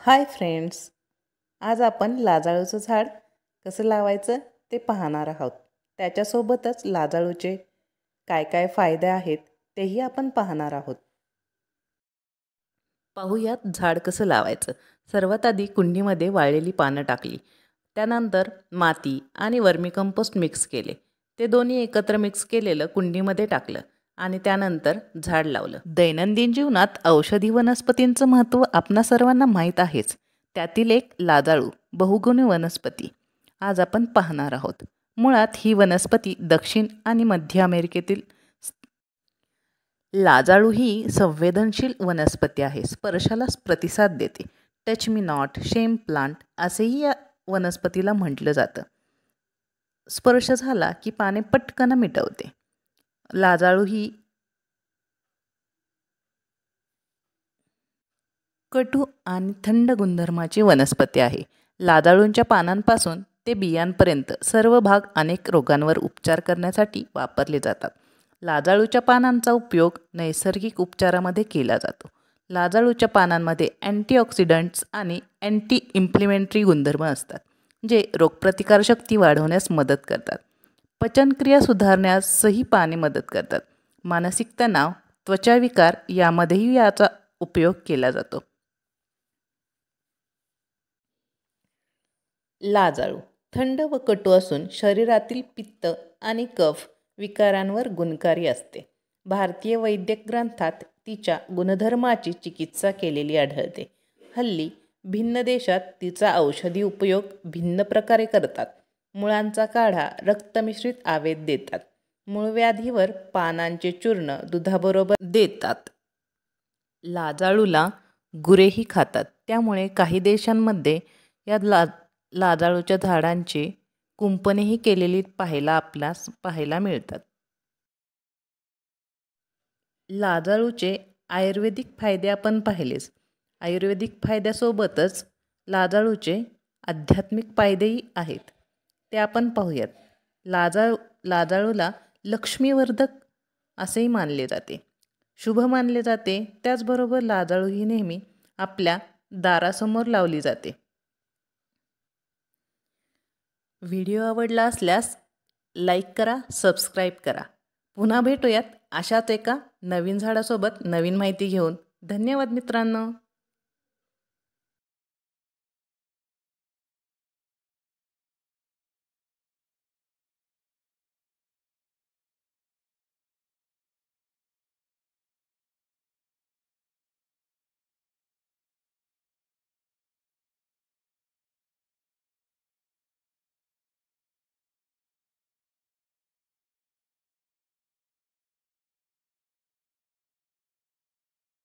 Hi friends, आज आपण लाजाळूचं झाड कसं लावायचं ते पाहणार आहोत. त्याच्यासोबतच लाजाळूचे काय काय फायदे आहेत तेही आपण पाहणार आहोत. पाहूयात झाड कसं लावायचं. सर्वात आधी कुंडीमध्ये वाळलेली पानं टाकली. त्यानंतर माती आणि वर्मी कंपोस्ट मिक्स केले. ते दोन्ही एकत्र मिक्स केलेलं कुंडीमध्ये टाकलं आणि त्यानंतर झाड लावलं. दैनंदिन जीवनात औषधी वनस्पतींचं महत्त्व आपणा सर्वांना माहीत आहेच. त्यातील एक लाजाळू बहुगुणी वनस्पती आज आपण पाहणार आहोत. मुळात ही वनस्पती दक्षिण आणि मध्य अमेरिकेतील लाजाळू ही संवेदनशील वनस्पती आहे. स्पर्शाला प्रतिसाद देते. टच मी नॉट, शेम प्लांट असेही या वनस्पतीला म्हटलं जातं. स्पर्श झाला की पाने पटकन मिटवते. लाजाळू ही कटू आणि थंड गुणधर्माची वनस्पती आहे. लाजाळूंच्या पानांपासून ते बियांपर्यंत सर्व भाग अनेक रोगांवर उपचार करण्यासाठी वापरले जातात. लाजाळूच्या पानांचा उपयोग नैसर्गिक उपचारामध्ये केला जातो. लाजाळूच्या पानांमध्ये अँटीऑक्सिडंट्स आणि अँटी इन्फ्लेमेटरी गुणधर्म असतात, जे रोगप्रतिकारशक्ती वाढवण्यास मदत करतात. पचनक्रिया सुधारण्यासही पाने मदत करतात. मानसिक तणाव, त्वचाविकार यामध्येही याचा उपयोग केला जातो. लाजाळू थंड व कटू असून शरीरातील पित्त आणि कफ विकारांवर गुणकारी असते. भारतीय वैद्यक ग्रंथात तिच्या गुणधर्माची चिकित्सा केलेली आढळते. हल्ली भिन्न देशात तिचा औषधी उपयोग भिन्न प्रकारे करतात. मुळांचा काढा रक्तमिश्रित आवेत देतात. मूळव्याधीवर पानांचे चूर्ण दुधाबरोबर देतात. लाजाळूला गुरेही खातात. त्यामुळे काही देशांमध्ये या लाजाळूच्या झाडांची कुंपणेही केलेली आपल्यास पाहायला मिळतात. लाजाळूचे आयुर्वेदिक फायदे आपण पाहिलेच. आयुर्वेदिक फायद्यासोबतच लाजाळूचे आध्यात्मिक फायदेही आहेत, ते आपण पाहूयात. लाजाळूला लक्ष्मीवर्धक असेही मानले जाते, शुभ मानले जाते. त्याचबरोबर लाजाळू ही नेहमी आपल्या दारासमोर लावली जाते. व्हिडिओ आवडला असल्यास लाईक करा, सबस्क्राईब करा. पुन्हा भेटूयात अशाच एका नवीन झाडासोबत नवीन माहिती घेऊन. धन्यवाद मित्रांनो.